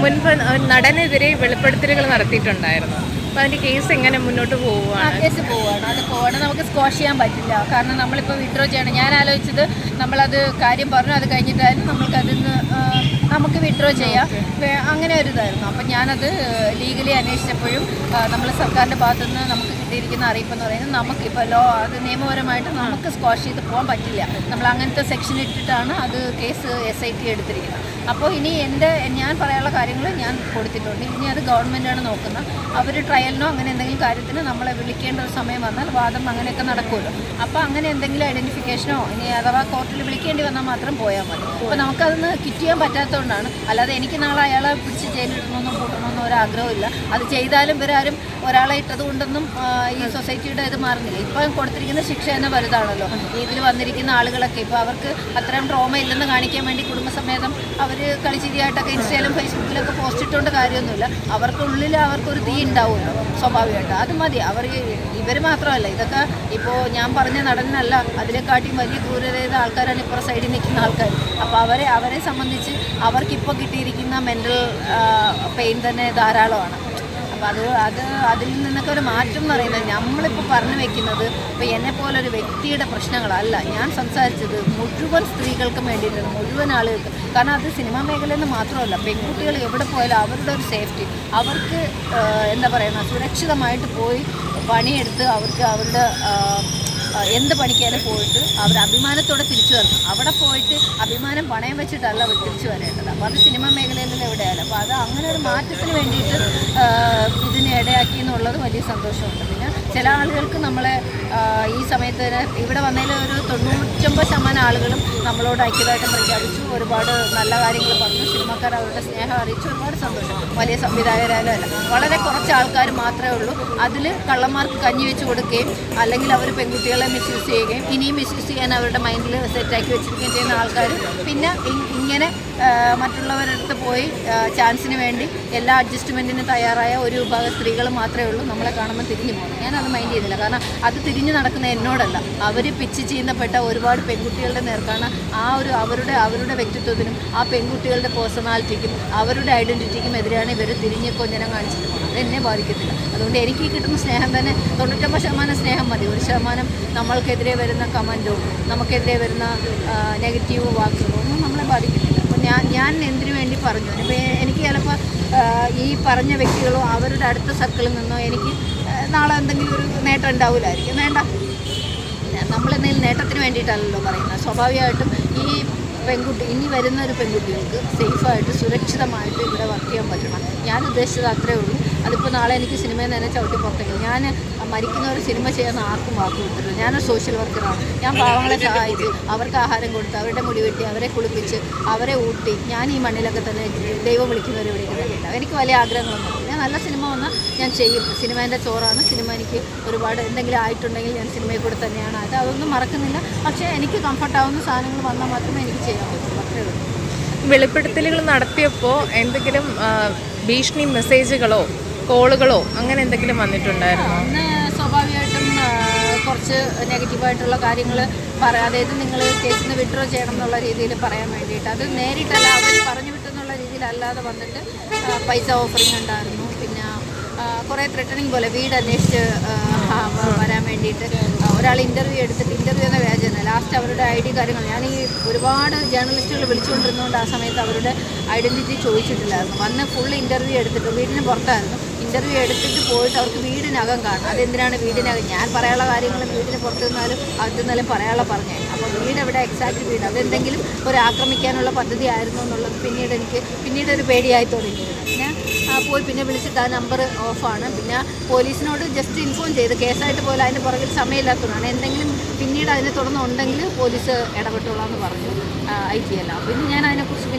മുൻപ് നടനെതിരെ വെളിപ്പെടുത്തലുകൾ നടത്തിയിട്ടുണ്ടായിരുന്നു. അപ്പോൾ അതിൻ്റെ കേസ് എങ്ങനെ മുന്നോട്ട് പോവുകയാണ്? കേസ് പോവുകയാണ്. നമുക്ക് സ്ക്വാഷ് ചെയ്യാൻ പറ്റില്ല. കാരണം നമ്മളിപ്പോൾ വിഡ്രോ ചെയ്യണം. ഞാൻ ആലോചിച്ചത് നമ്മളത് കാര്യം പറഞ്ഞു, അത് കഴിഞ്ഞിട്ടായാലും നമുക്ക് വിഡ്രോ ചെയ്യാം, അങ്ങനെ ഒരു ഇതായിരുന്നു. അപ്പം ഞാനത് ലീഗലി അന്വേഷിച്ചപ്പോഴും നമ്മൾ സർക്കാരിൻ്റെ ഭാഗത്തുനിന്ന് നമുക്ക് കിട്ടിയിരിക്കുന്ന അറിയിപ്പെന്ന് പറയുന്നത് നമുക്കിപ്പോൾ അത് നിയമപരമായിട്ട് നമുക്ക് സ്ക്വാഷ് ചെയ്ത് പോകാൻ പറ്റില്ല. നമ്മൾ അങ്ങനത്തെ സെക്ഷൻ ഇട്ടിട്ടാണ് അത് കേസ് SIT എടുത്തിരിക്കുന്നത്. അപ്പോൾ ഇനി ഞാൻ പറയാനുള്ള കാര്യങ്ങൾ ഞാൻ കൊടുത്തിട്ടുണ്ട്. ഇനി അത് ഗവൺമെൻറ്റാണ് നോക്കുന്നത്. അവർ ട്രയലിനോ അങ്ങനെ എന്തെങ്കിലും കാര്യത്തിന് നമ്മളെ വിളിക്കേണ്ട ഒരു സമയം വന്നാൽ വാദം അങ്ങനെയൊക്കെ നടക്കുമല്ലോ. അപ്പോൾ അങ്ങനെ എന്തെങ്കിലും ഐഡൻറ്റിഫിക്കേഷനോ ഇനി അഥവാ കോർട്ടിൽ വിളിക്കേണ്ടി വന്നാൽ മാത്രം പോയാൽ മതി. അപ്പോൾ നമുക്കതൊന്ന് കിറ്റ് ചെയ്യാൻ പറ്റാത്തതുകൊണ്ടാണ്. അല്ലാതെ എനിക്ക് നാളെ അയാളെ പിടിച്ച് ജയിലിടണമെന്നും കൂട്ടണമെന്നും ഒരാഗ്രഹമില്ല. അത് ചെയ്താലും ഇവരാരും ഒരാളെ ഇട്ടത് കൊണ്ടൊന്നും ഈ സൊസൈറ്റിയുടെ ഇത് മാറുന്നില്ല. ഇപ്പം കൊടുത്തിരിക്കുന്ന ശിക്ഷ തന്നെ വലുതാണല്ലോ. ഇതിൽ വന്നിരിക്കുന്ന ആളുകളൊക്കെ ഇപ്പോൾ അവർക്ക് അത്രയും ട്രോമ ഇല്ലെന്ന് കാണിക്കാൻ വേണ്ടി കുടുംബസമേതം അവർ കളിച്ചിരിയായിട്ടൊക്കെ ഇൻസ്റ്റയിലും ഫേസ്ബുക്കിലൊക്കെ പോസ്റ്റ് ഇട്ടുകൊണ്ട് കാര്യമൊന്നുമില്ല. അവർക്കുള്ളിൽ അവർക്കൊരു തീ ഉണ്ടാവുമല്ലോ സ്വാഭാവികമായിട്ട്. അത് മതി. ഇവർ മാത്രമല്ല, ഇതൊക്കെ ഇപ്പോൾ ഞാൻ പറഞ്ഞ നടനല്ല, അതിനെക്കാട്ടിയും വലിയ ക്രൂരത ചെയ്ത ആൾക്കാരാണ് ഇപ്പോൾ സൈഡിൽ നിൽക്കുന്ന ആൾക്കാർ. അപ്പോൾ അവരെ സംബന്ധിച്ച് അവർക്കിപ്പോൾ കിട്ടിയിരിക്കുന്ന മെൻ്റൽ പെയിൻ തന്നെ ധാരാളമാണ്. അപ്പോൾ അതിൽ നിന്നൊക്കെ ഒരു മാറ്റം എന്ന് പറയുന്നത് നമ്മളിപ്പോൾ പറഞ്ഞു വെക്കുന്നത് ഇപ്പോൾ എന്നെപ്പോലൊരു വ്യക്തിയുടെ പ്രശ്നങ്ങളല്ല. ഞാൻ സംസാരിച്ചത് മുഴുവൻ സ്ത്രീകൾക്കും വേണ്ടിയിട്ടാണ്, മുഴുവൻ ആളുകൾക്ക്. കാരണം അത് സിനിമാ മേഖലയിൽ നിന്ന് മാത്രമല്ല, പെൺകുട്ടികൾ എവിടെ പോയാലും അവരുടെ ഒരു സേഫ്റ്റി, അവർക്ക് എന്താ പറയുക, സുരക്ഷിതമായിട്ട് പോയി പണിയെടുത്ത് അവർക്ക് അവരുടെ എന്ത് പണിക്കാനും പോയിട്ട് അവർ അഭിമാനത്തോടെ തിരിച്ചു വരണം. അവിടെ പോയിട്ട് അഭിമാനം പണയം വെച്ചിട്ടല്ല അവർ തിരിച്ചു വരേണ്ടത്. അപ്പോൾ അത് സിനിമാ മേഖലയിൽ എവിടെയായാലും. അപ്പോൾ അത് അങ്ങനെ ഒരു മാറ്റത്തിന് വേണ്ടിയിട്ട് ഇതിനെ ഇടയാക്കി എന്നുള്ളത് വലിയ സന്തോഷമുണ്ട്. പിന്നെ ചില ആളുകൾക്ക് നമ്മളെ ഈ സമയത്ത് ഇവിടെ വന്നതിൽ ഒരു 99% ആളുകളും നമ്മളോട് ഐക്യദാർഢ്യം പ്രഖ്യാപിച്ചു, ഒരുപാട് നല്ല കാര്യങ്ങൾ പറഞ്ഞു, സിനിമാക്കാർ അവരുടെ സ്നേഹം അറിയിച്ചു. ഒരുപാട് സന്തോഷം. വലിയ സംവിധായകരായാലും അല്ല, വളരെ കുറച്ച് ആൾക്കാർ മാത്രമേ ഉള്ളൂ അതിൽ കള്ളന്മാർക്ക് കഞ്ഞി വെച്ച് കൊടുക്കുകയും അല്ലെങ്കിൽ അവർ പെൺകുട്ടികളെ മിസ്യൂസ് ചെയ്യുകയും ഇനിയും മിസ്യൂസ് ചെയ്യാൻ അവരുടെ മൈൻഡിൽ സെറ്റാക്കി വെച്ചിരിക്കുകയും ചെയ്യുന്ന ആൾക്കാർ പിന്നെ ഇങ്ങനെ മറ്റുള്ളവരുടെ അടുത്ത് പോയി ചാൻസിന് വേണ്ടി എല്ലാ അഡ്ജസ്റ്റ്മെൻറ്റിനും തയ്യാറായ ഒരു വിഭാഗം സ്ത്രീകൾ മാത്രമേ ഉള്ളൂ. നമ്മളെ കാണുമ്പോൾ തിരിഞ്ഞു പോകുന്നത്. ഞാനത് മൈൻഡ് ചെയ്തില്ല. കാരണം അത് തിരിഞ്ഞു നടക്കുന്ന എന്നോടല്ല, അവർ പിച്ച് ചെയ്യുന്നപ്പെട്ട ഒരുപാട് പെൺകുട്ടികളുടെ നേർക്കാണ് അവരുടെ വ്യക്തിത്വത്തിനും ആ പെൺകുട്ടികളുടെ പേഴ്സണാലിറ്റിക്കും അവരുടെ ഐഡൻറ്റിറ്റിക്കും എതിരെയാണ് ഇവർ തിരിഞ്ഞ് കൊഞ്ഞനം കാണിച്ചിട്ട് പോകുന്നത്. അത് എന്നെ ബാധിക്കത്തില്ല. അതുകൊണ്ട് എനിക്ക് കിട്ടുന്ന സ്നേഹം തന്നെ 99% സ്നേഹം മതി. 1% നമ്മൾക്കെതിരെ വരുന്ന കമൻറ്റോ നമുക്കെതിരെ വരുന്ന നെഗറ്റീവ് വാക്കുകളോ ഒന്നും നമ്മളെ ബാധിക്കുന്നില്ല. അപ്പോൾ ഞാൻ എന്തിനു വേണ്ടി പറഞ്ഞു, അപ്പോൾ എനിക്ക് ചിലപ്പോൾ ഈ പറഞ്ഞ വ്യക്തികളോ അവരുടെ അടുത്ത സർക്കിളിൽ നിന്നോ എനിക്ക് നാളെ എന്തെങ്കിലും ഒരു നേട്ടം ഉണ്ടാവില്ലായിരിക്കും. വേണ്ട, നമ്മളെന്തെങ്കിലും നേട്ടത്തിന് വേണ്ടിയിട്ടല്ലല്ലോ പറയുന്നത്. സ്വാഭാവികമായിട്ടും ഇനി വരുന്ന ഒരു പെൺകുട്ടികൾക്ക് സേഫായിട്ട് സുരക്ഷിതമായിട്ട് ഇവിടെ വർക്ക് ചെയ്യാൻ പറ്റണം. ഞാൻ ഉദ്ദേശിച്ചത് അത്രേ ഉള്ളൂ. അതിപ്പോൾ നാളെ എനിക്ക് സിനിമയിൽ തന്നെ ചവിട്ടി പുറത്തേക്കും. ഞാൻ മരിക്കുന്ന ഒരു സിനിമ ചെയ്യുന്ന ആർക്കും വാക്ക് കൊടുത്തിട്ടില്ല. ഞാനൊരു സോഷ്യൽ വർക്കറാണ്. ഞാൻ പാവങ്ങളെ സഹായിച്ച് അവർക്ക് ആഹാരം കൊടുത്ത് അവരുടെ മുടി വെട്ടി അവരെ കുളിപ്പിച്ച് അവരെ ഊട്ടി ഞാൻ ഈ മണ്ണിലൊക്കെ തന്നെ ദൈവം വിളിക്കുന്നവരെ വിളിക്കുന്നില്ല. എനിക്ക് വലിയ ആഗ്രഹങ്ങളൊന്നും. ഞാൻ നല്ല സിനിമ വന്നാൽ ഞാൻ ചെയ്യും. സിനിമേൻ്റെ ചോറാണ് സിനിമ. എനിക്ക് ഒരുപാട് എന്തെങ്കിലും ആയിട്ടുണ്ടെങ്കിൽ ഞാൻ സിനിമയിൽ കൂടെ തന്നെയാണ്. അതൊന്നും മറക്കുന്നില്ല. പക്ഷേ എനിക്ക് കംഫർട്ടാവുന്ന സാധനങ്ങൾ വന്നാൽ മാത്രമേ എനിക്ക് ചെയ്യാൻ പറ്റുള്ളൂ. അത്രേ ഉള്ളൂ. വെളിപ്പെടുത്തലുകൾ നടത്തിയപ്പോൾ എന്തെങ്കിലും ഭീഷണി മെസ്സേജുകളോ കോളുകളോ അങ്ങനെ എന്തെങ്കിലും വന്നിട്ടുണ്ടായിരുന്നു? അന്ന് സ്വാഭാവികമായിട്ടും കുറച്ച് നെഗറ്റീവായിട്ടുള്ള കാര്യങ്ങൾ അതായത് നിങ്ങൾ കേസിൽ നിന്ന് വിഡ്രോ ചെയ്യണം എന്നുള്ള രീതിയിൽ പറയാൻ വേണ്ടിയിട്ട്, അത് നേരിട്ടല്ല അവർ പറഞ്ഞു വിട്ടെന്നുള്ള രീതിയിലല്ലാതെ വന്നിട്ട് പൈസ ഓഫറിങ് ഉണ്ടായിരുന്നു. പിന്നെ കുറേ ത്രെട്ടനിങ് പോലെ വീട് അന്വേഷിച്ച് വരാൻ വേണ്ടിയിട്ട് ഒരാൾ ഇൻ്റർവ്യൂ എടുത്തിട്ട് ഇൻ്റർവ്യൂ എന്ന വ്യാജന ലാസ്റ്റ് അവരുടെ ID കാര്യങ്ങൾ ഞാൻ ഈ ഒരുപാട് ജേർണലിസ്റ്റുകൾ വിളിച്ചുകൊണ്ടിരുന്നതുകൊണ്ട് ആ സമയത്ത് അവരുടെ ഐഡൻറ്റിറ്റി ചോദിച്ചിട്ടില്ലായിരുന്നു. വന്ന് ഫുൾ ഇൻ്റർവ്യൂ എടുത്തിട്ട് വീടിന് പുറത്തായിരുന്നു. ഇൻ്റർവ്യൂ എടുത്തിട്ട് പോയിട്ട് അവർക്ക് വീടിനകം കാണും. അതെന്തിനാണ് വീടിനകം? ഞാൻ പറയാനുള്ള കാര്യങ്ങൾ വീടിന് പുറത്തു നിന്നാലും അകത്തു നിന്നാലും പറയാനുള്ള പറഞ്ഞേ. അപ്പോൾ വീട് എവിടെ, എക്സാക്ട് വീട്, അതെന്തെങ്കിലും ഒരു ആക്രമിക്കാനുള്ള പദ്ധതി ആയിരുന്നു എന്നുള്ളത് പിന്നീട് ഒരു പേടിയായി തുടങ്ങിയിരുന്നു. പിന്നെ പോയി പിന്നെ വിളിച്ചിട്ട് ആ നമ്പർ ഓഫാണ്. പിന്നെ പോലീസിനോട് ജസ്റ്റ് ഇൻഫോം ചെയ്ത് കേസായിട്ട് പോലും അതിന് പുറകിൽ സമയമില്ലാത്തതുകൊണ്ടാണ്. എന്തെങ്കിലും പിന്നീട് അതിനെ തുടർന്നുണ്ടെങ്കിൽ പോലീസ് ഇടപെട്ടോളാം എന്ന് പറഞ്ഞു IT അല്ല. പിന്നെ ഞാൻ അതിനെക്കുറിച്ച്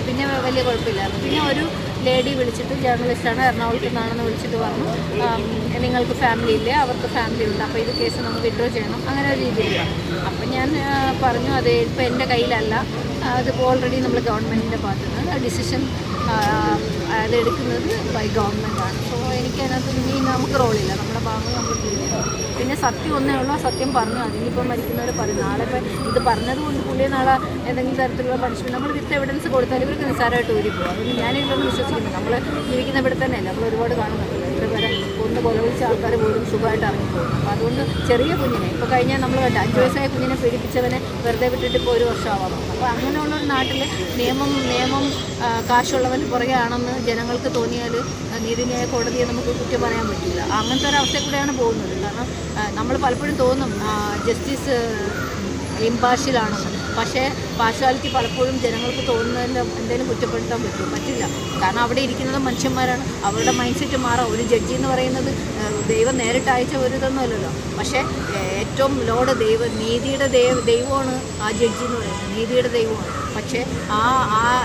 പിന്നെ വലിയ കുഴപ്പമില്ലായിരുന്നു. പിന്നെ ഒരു ലേഡി വിളിച്ചിട്ട് ജേർണലിസ്റ്റാണ്, എറണാകുളത്ത് നിന്നാണെന്ന് വിളിച്ചിട്ട് പറഞ്ഞു നിങ്ങൾക്ക് ഫാമിലി ഇല്ലേ? അവർക്ക് ഫാമിലി ഉണ്ട്, അപ്പോൾ ഇത് കേസ് നമുക്ക് വിഡ്രോ ചെയ്യണം, അങ്ങനെ ഒരു രീതിയിൽ പറഞ്ഞു. അപ്പം ഞാൻ പറഞ്ഞു അതെ, ഇപ്പം എൻ്റെ കയ്യിലല്ല, അതിപ്പോൾ ഓൾറെഡി നമ്മൾ ഗവൺമെൻറ്റിൻ്റെ ഭാഗത്തു നിന്ന് ഡിസിഷൻ അതെടുക്കുന്നത് ബൈ ഗവൺമെൻറ്റാണ്. സോ എനിക്ക് അതിനകത്ത് ഇനി നമുക്ക് റോളില്ല, നമ്മുടെ ഭാഗങ്ങൾ നമ്മൾ ചെയ്യുന്നത്. പിന്നെ സത്യം ഒന്നേ ഉള്ളൂ, സത്യം പറഞ്ഞു. അതിനിപ്പോൾ മരിക്കുന്നവർ പറയും. നാളെ ഇപ്പോൾ ഇത് പറഞ്ഞത് കൊണ്ട് പുള്ളിയെ നാളെ എന്തെങ്കിലും തരത്തിലുള്ള പണിഷ്മെൻറ്റ് നമ്മൾ വിത്ത് എവിഡൻസ് കൊടുത്താൽ ഇവർക്ക് നിസ്സാരമായിട്ട് ഊരി പോകും. അതുകൊണ്ട് ഞാനിതൊന്നും വിശ്വസിക്കുന്നു. നമ്മൾ ജീവിക്കുന്ന ഇവിടെ തന്നെയല്ല, നമ്മൾ ഒരുപാട് കാണുന്നുണ്ടല്ലോ. ഇത്ര പേരെ ഒന്ന് കൊലവിളിച്ച ആൾക്കാർ പോലും സുഖമായിട്ട് ഇറങ്ങിപ്പോകും. അപ്പോൾ അതുകൊണ്ട് ചെറിയ കുഞ്ഞിനെ ഇപ്പോൾ കഴിഞ്ഞാൽ നമ്മൾ 5 വയസ്സായ കുഞ്ഞിനെ പീഡിപ്പിച്ചവനെ വെറുതെ വിട്ടിട്ട് ഇപ്പോൾ 1 വർഷമാവാം. അപ്പോൾ അങ്ങനെയുള്ളൊരു നാട്ടിൽ നിയമം കാശുള്ളവൻ പുറകെ ആണെന്ന് ജനങ്ങൾക്ക് തോന്നിയാൽ നീതിന്യായ കോടതിയെ നമുക്ക് കുറ്റം പറയാൻ പറ്റില്ല. അങ്ങനത്തെ ഒരു അവസ്ഥയിൽ കൂടെയാണ് പോകുന്നത്. കാരണം നമ്മൾ പലപ്പോഴും തോന്നും ജസ്റ്റിസ് ഇമ്പാർഷ്യലാണെന്ന്. പക്ഷേ പാർഷ്യാലിറ്റി പലപ്പോഴും ജനങ്ങൾക്ക് തോന്നുന്നതിൽ എന്തെങ്കിലും കുറ്റപ്പെടുത്താൻ പറ്റില്ല. കാരണം അവിടെ ഇരിക്കുന്നത് മനുഷ്യന്മാരാണ്. അവരുടെ മൈൻഡ് സെറ്റ് മാറാം. ഒരു ജഡ്ജി എന്ന് പറയുന്നത് ദൈവം നേരിട്ട് അയച്ച ഒരു ഇതൊന്നുമല്ലല്ലോ. പക്ഷേ ഏറ്റവും ലോഡ് നീതിയുടെ ദൈവമാണ് ആ ജഡ്ജി എന്ന് പറയുന്നത്, നീതിയുടെ ദൈവമാണ്. പക്ഷേ ആ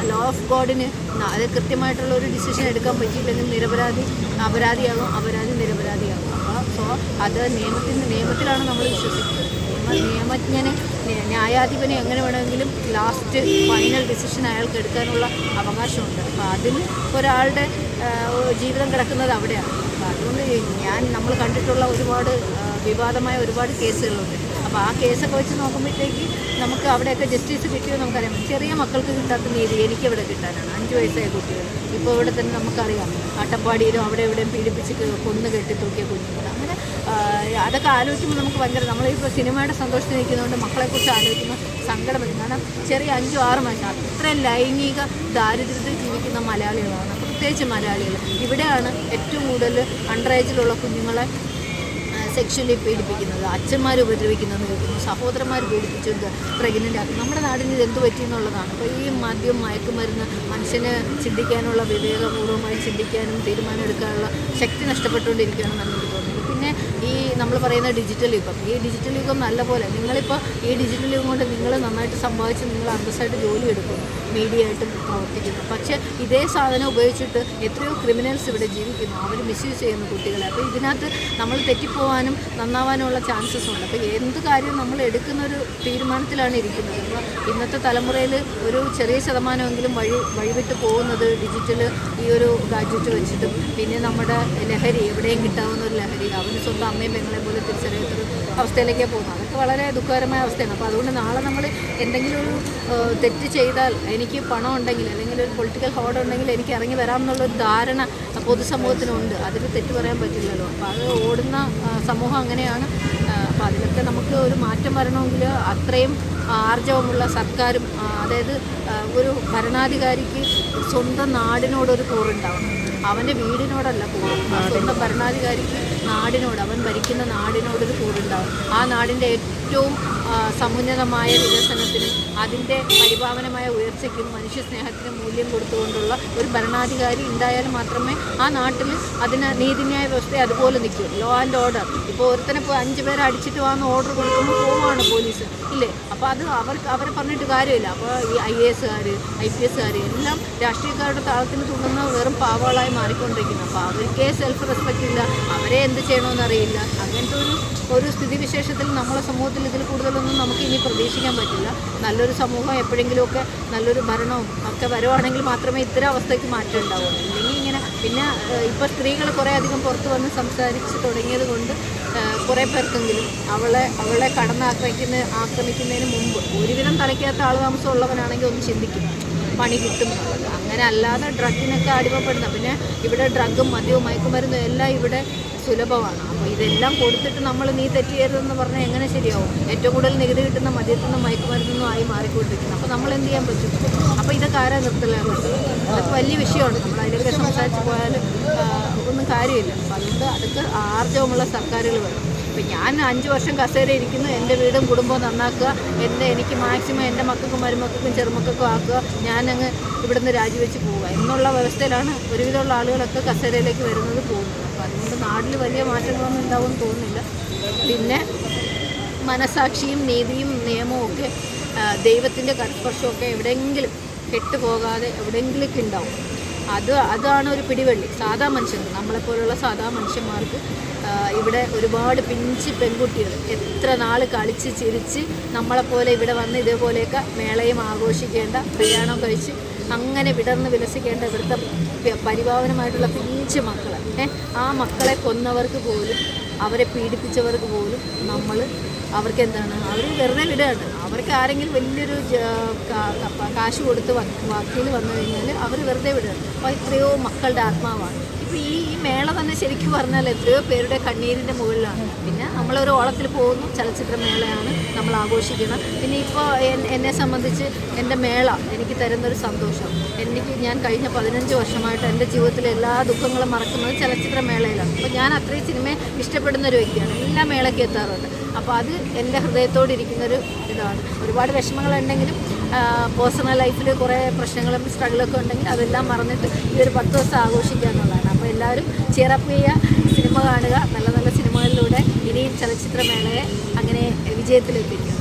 ലോ ഓഫ് ഗോഡിന് അത് കൃത്യമായിട്ടുള്ള ഒരു ഡിസിഷൻ എടുക്കാൻ പറ്റിയില്ലെങ്കിൽ അപരാധിയാകും, അപരാധി നിരപരാധിയാകും. അപ്പോൾ അത് നിയമത്തിലാണ് നമ്മൾ വിശ്വസിക്കുന്നത്. നിയമജ്ഞന് ന്യായാധിപനെ എങ്ങനെ വേണമെങ്കിലും ലാസ്റ്റ് ഫൈനൽ ഡിസിഷൻ അയാൾക്ക് എടുക്കാനുള്ള അവകാശമുണ്ട്. അപ്പോൾ അതിൽ ഒരാളുടെ ജീവിതം കിടക്കുന്നത് അവിടെയാണ്. അപ്പോൾ അതുകൊണ്ട് നമ്മൾ കണ്ടിട്ടുള്ള ഒരുപാട് വിവാദമായ ഒരുപാട് കേസുകളുണ്ട്. അപ്പോൾ ആ കേസൊക്കെ വെച്ച് നോക്കുമ്പോഴത്തേക്ക് നമുക്ക് അവിടെയൊക്കെ ജസ്റ്റിസ് കിട്ടിയോ നമുക്കറിയാം. ചെറിയ മക്കൾക്ക് കിട്ടാത്ത നീതി എനിക്കിവിടെ കിട്ടാനാണ്. 5 വയസ്സായ കുട്ടികൾ ഇപ്പോൾ ഇവിടെ തന്നെ നമുക്കറിയാം, അട്ടപ്പാടിയിലും അവിടെ എവിടെയും പീഡിപ്പിച്ച് കൊന്നു കെട്ടിത്തൂക്കിയ കുഞ്ഞുങ്ങൾ. അങ്ങനെ അതൊക്കെ ആലോചിക്കുമ്പോൾ നമുക്ക് ഭയങ്കര, നമ്മളിപ്പോൾ സിനിമയുടെ സന്തോഷത്തിൽ നിൽക്കുന്നതുകൊണ്ട് മക്കളെക്കുറിച്ച് ആലോചിക്കുമ്പോൾ സങ്കടം വരും. കാരണം ചെറിയ 5-6 മാസം അത്രയും ലൈംഗിക ദാരിദ്ര്യത്തിൽ ജീവിക്കുന്ന മലയാളികളാണ്, പ്രത്യേകിച്ച് മലയാളികൾ. ഇവിടെയാണ് ഏറ്റവും കൂടുതൽ അണ്ടർ ഏജിലുള്ള കുഞ്ഞുങ്ങളെ സെക്ഷലി പീഡിപ്പിക്കുന്നത്, അച്ഛന്മാർ ഉപദ്രവിക്കുന്നത് കേൾക്കുന്നു, സഹോദരന്മാർ പീഡിപ്പിച്ചുകൊണ്ട് പ്രഗ്നൻ്റ് ആക്കും. നമ്മുടെ നാടിന് ഇത് എന്ത് പറ്റിയെന്നുള്ളതാണ്. അപ്പോൾ ഈ മദ്യം, മയക്കുമരുന്ന് മനുഷ്യന് ചിന്തിക്കാനുള്ള, വിവേകപൂർവ്വമായി ചിന്തിക്കാനും തീരുമാനം എടുക്കാനുള്ള ശക്തി നഷ്ടപ്പെട്ടുകൊണ്ടിരിക്കുകയാണെന്ന് എനിക്ക് തോന്നുന്നത്. പിന്നെ ഈ നമ്മൾ പറയുന്ന ഡിജിറ്റൽ യുഗം, ഈ ഡിജിറ്റൽ യുഗം നല്ലപോലെ നിങ്ങളിപ്പോൾ ഈ ഡിജിറ്റൽ യുഗം കൊണ്ട് നിങ്ങൾ നന്നായിട്ട് സമ്പാദിച്ച് നിങ്ങൾ അന്തസ്സായിട്ട് ജോലി എടുക്കുന്നു, മീഡിയ ആയിട്ട് പ്രവർത്തിക്കുന്നു. പക്ഷേ ഇതേ സാധനം ഉപയോഗിച്ചിട്ട് എത്രയോ ക്രിമിനൽസ് ഇവിടെ ജീവിക്കുന്നു, അവർ മിസ്യൂസ് ചെയ്യുന്നു കുട്ടികളെ. അപ്പോൾ ഇതിനകത്ത് നമ്മൾ തെറ്റിപ്പോവാനും നന്നാവാനുള്ള ചാൻസസ് ഉണ്ട്. അപ്പോൾ എന്ത് കാര്യവും നമ്മൾ എടുക്കുന്ന ഒരു തീരുമാനത്തിലാണ് ഇരിക്കുന്നത്. അപ്പോൾ ഇന്നത്തെ തലമുറയിൽ ഒരു ചെറിയ ശതമാനമെങ്കിലും വഴിവിട്ട് പോകുന്നത് ഡിജിറ്റൽ ഈ ഒരു ഗാഡ്ജറ്റ് വെച്ചിട്ടും, പിന്നെ നമ്മുടെ ലഹരി, എവിടെയും കിട്ടാവുന്ന ഒരു ലഹരി, അവന് സ്വന്തം അമ്മയും പെങ്ങളെ പോലെ തിരിച്ചറിയാത്തൊരു അവസ്ഥയിലേക്കേ പോകുന്നത്. അതൊക്കെ വളരെ ദുഃഖകരമായ അവസ്ഥയാണ്. അപ്പോൾ അതുകൊണ്ട് നാളെ നമ്മൾ എന്തെങ്കിലും ഒരു തെറ്റ് ചെയ്താൽ എനിക്ക് പണം ഉണ്ടെങ്കിൽ അല്ലെങ്കിൽ ഒരു പൊളിറ്റിക്കൽ ഹോർഡ് ഉണ്ടെങ്കിൽ എനിക്ക് ഇറങ്ങി വരാമെന്നുള്ളൊരു ധാരണ പൊതുസമൂഹത്തിനുണ്ട്. അതിൽ തെറ്റ് പറയാൻ പറ്റില്ലല്ലോ. അപ്പോൾ അത് ഓടുന്ന സമൂഹം അങ്ങനെയാണ്. അപ്പോൾ അതിലൊക്കെ നമുക്ക് ഒരു മാറ്റം വരണമെങ്കിൽ അത്രയും ആർജവമുള്ള സർക്കാരും, അതായത് ഒരു ഭരണാധികാരിക്ക് സ്വന്തം നാടിനോടൊരു കൂറുണ്ടാവണം. അവൻ്റെ വീടിനോടല്ല കൂറ്, സ്വന്തം ഭരണാധികാരിക്ക് നാടിനോട്, അവൻ ഭരിക്കുന്ന നാടിനോടൊരു കൂറുണ്ടാവും. ആ നാടിൻ്റെ ഏറ്റവും സമുന്നതമായ വികസനത്തിനും അതിൻ്റെ പരിപാവനമായ ഉയർച്ചയ്ക്കും മനുഷ്യസ്നേഹത്തിനും മൂല്യം കൊടുത്തുകൊണ്ടുള്ള ഒരു ഭരണാധികാരി ഉണ്ടായാൽ മാത്രമേ ആ നാട്ടിൽ അതിന് നീതിന്യായ വ്യവസ്ഥ അതുപോലെ നിൽക്കും. Law and order. ഇപ്പോൾ ഒരുത്തനെ ഇപ്പോൾ 5 പേരെ അടിച്ചിട്ട് വന്ന് ഓർഡർ കൊടുക്കുമ്പോൾ പോവാണ് പോലീസ് ഇല്ലേ. അപ്പോൾ അത് അവരെ പറഞ്ഞിട്ട് കാര്യമില്ല. അപ്പോൾ ഈ IAS, IPS എല്ലാം രാഷ്ട്രീയക്കാരുടെ താളത്തിന് തുള്ളുന്ന വെറും പാവകളായി മാറിക്കൊണ്ടിരിക്കുന്നു. അപ്പോൾ അവർക്കേ സെൽഫ് റെസ്പെക്റ്റ് ഇല്ല, അവരെ എന്ത് ചെയ്യണമെന്നറിയില്ല. അങ്ങനത്തെ ഒരു സ്ഥിതിവിശേഷത്തിൽ നമ്മളെ സമൂഹത്തിൽ ഇതിൽ കൂടുതലൊന്നും നമുക്ക് ഇനി പ്രതീക്ഷിക്കാൻ പറ്റില്ല. നല്ലൊരു സമൂഹം എപ്പോഴെങ്കിലുമൊക്കെ നല്ലൊരു ഭരണവും ഒക്കെ വരുവാണെങ്കിൽ മാത്രമേ ഇത്തരം അവസ്ഥയ്ക്ക് മാറ്റം ഉണ്ടാവുള്ളൂ. ഇല്ലെങ്കിൽ ഇങ്ങനെ പിന്നെ ഇപ്പോൾ സ്ത്രീകൾ കുറേ അധികം പുറത്ത് വന്ന് സംസാരിച്ച് തുടങ്ങിയത് കൊണ്ട് കുറേ പേർക്കെങ്കിലും അവളെ ആക്രമിക്കുന്നതിന് മുമ്പ് ഒരുവിധം തലയ്ക്കകത്ത് ആൾതാമസം ഉള്ളവനാണെങ്കിൽ ഒന്ന് ചിന്തിക്കും, പണി കിട്ടും എന്നുള്ളത്. അങ്ങനെ അല്ലാതെ ഡ്രഗിനൊക്കെ അടിമപ്പെടുന്ന, പിന്നെ ഇവിടെ ഡ്രഗും മദ്യവും മയക്കുമരുന്നും എല്ലാം ഇവിടെ സുലഭമാണ്. അപ്പോൾ ഇതെല്ലാം കൊടുത്തിട്ട് നമ്മൾ നീ തെറ്റ് ചെയ്യരുതെന്ന് പറഞ്ഞാൽ എങ്ങനെ ശരിയാവും? ഏറ്റവും കൂടുതൽ നികുതി കിട്ടുന്ന മദ്യത്തിൽ നിന്നും മയക്കുമരുന്നൊന്നും ആയി മാറിക്കൊണ്ടിരിക്കുന്നു. അപ്പോൾ നമ്മൾ എന്ത് ചെയ്യാൻ പറ്റും? അപ്പോൾ ഇതൊക്കെ ആരാ നിർത്തലാകുന്നത്? അതൊക്കെ വലിയ വിഷയമാണ്. നമ്മൾ അതിലൊക്കെ സംസാരിച്ച് പോയാൽ ഒന്നും കാര്യമില്ല. അപ്പോൾ അതുകൊണ്ട് അതൊക്കെ ആർജവമുള്ള സർക്കാരുകൾ വേണം. ഇപ്പം ഞാൻ 5 വർഷം കസേര ഇരിക്കുന്നു, എൻ്റെ വീടും കുടുംബവും നന്നാക്കുക, എനിക്ക് മാക്സിമം എൻ്റെ മക്കൾക്കും മരുമക്കൾക്കും ചെറുമക്കൾക്കും ആക്കുക, ഞാനങ്ങ് ഇവിടുന്ന് രാജിവെച്ച് പോവുക എന്നുള്ള വ്യവസ്ഥയിലാണ് ഒരുവിധമുള്ള ആളുകളൊക്കെ കസേരയിലേക്ക് വരുന്നത്, പോകുന്നത്. അപ്പോൾ അതുകൊണ്ട് നാട്ടിൽ വലിയ മാറ്റങ്ങളൊന്നും ഉണ്ടാവുമെന്ന് തോന്നുന്നില്ല. പിന്നെ മനസാക്ഷിയും നീതിയും നിയമവും ഒക്കെ ദൈവത്തിൻ്റെ കർസ്പർശമൊക്കെ എവിടെയെങ്കിലും കെട്ടുപോകാതെ എവിടെയെങ്കിലൊക്കെ ഉണ്ടാവും. അതാണ് ഒരു പിടിവള്ളി. സാധാ മനുഷ്യർക്ക്, നമ്മളെപ്പോലുള്ള സാധാ മനുഷ്യന്മാർക്ക് ഇവിടെ ഒരുപാട് പിഞ്ച് പെൺകുട്ടികൾ എത്ര നാൾ കളിച്ച് ചിരിച്ച് നമ്മളെപ്പോലെ ഇവിടെ വന്ന് ഇതേപോലെയൊക്കെ മേളയും ആഘോഷിക്കേണ്ട, കല്യാണം കഴിച്ച് അങ്ങനെ വിടർന്ന് വിലസിക്കേണ്ട ഇവിടുത്തെ പരിപാവനമായിട്ടുള്ള പിഞ്ച് മക്കൾ, ആ മക്കളെ കൊന്നവർക്ക് പോലും, അവരെ പീഡിപ്പിച്ചവർക്ക് പോലും അവർക്ക് എന്താണ്, അവർ വെറുതെ വിടുകയാണ്. അവർക്ക് ആരെങ്കിലും വലിയൊരു കാശ് കൊടുത്ത് വക്കീൽ വന്നു കഴിഞ്ഞാൽ അവർ വെറുതെ വിടുകയാണ്. അപ്പോൾ എത്രയോ മക്കളുടെ ആത്മാവാണ്. ഇപ്പോൾ ഈ മേള തന്നെ ശരിക്കും പറഞ്ഞാൽ എത്രയോ പേരുടെ കണ്ണീരിൻ്റെ മുകളിലാണ്. പിന്നെ നമ്മളൊരു ഓളത്തിൽ പോകുന്നു, ചലച്ചിത്ര മേളയാണ്, നമ്മൾ ആഘോഷിക്കണം. പിന്നെ ഇപ്പോൾ എന്നെ സംബന്ധിച്ച് എൻ്റെ മേള എനിക്ക് തരുന്നൊരു സന്തോഷം, ഞാൻ കഴിഞ്ഞ 15 വർഷമായിട്ട് എൻ്റെ ജീവിതത്തിലെ എല്ലാ ദുഃഖങ്ങളും മറക്കുന്നത് ചലച്ചിത്ര മേളയിലാണ്. അപ്പോൾ ഞാൻ അത്രയും സിനിമയെ ഇഷ്ടപ്പെടുന്ന ഒരു വ്യക്തിയാണ്, എല്ലാ മേളയ്ക്ക് എത്താറുണ്ട്. അപ്പോൾ അത് എൻ്റെ ഹൃദയത്തോടിരിക്കുന്നൊരു ഇതാണ്. ഒരുപാട് വിഷമങ്ങളുണ്ടെങ്കിലും പേഴ്സണൽ ലൈഫിൽ കുറേ പ്രശ്നങ്ങളും സ്ട്രഗിളൊക്കെ ഉണ്ടെങ്കിൽ അതെല്ലാം മറന്നിട്ട് ഈ ഒരു 10 ദിവസം ആഘോഷിക്കുക എന്നുള്ളതാണ്. അപ്പോൾ എല്ലാവരും ചിയറപ്പ് ചെയ്യുക, സിനിമ കാണുക, നല്ല നല്ല സിനിമകളിലൂടെ ഇനിയും ചലച്ചിത്ര മേളയെ അങ്ങനെ വിജയത്തിലെത്തിക്കുക.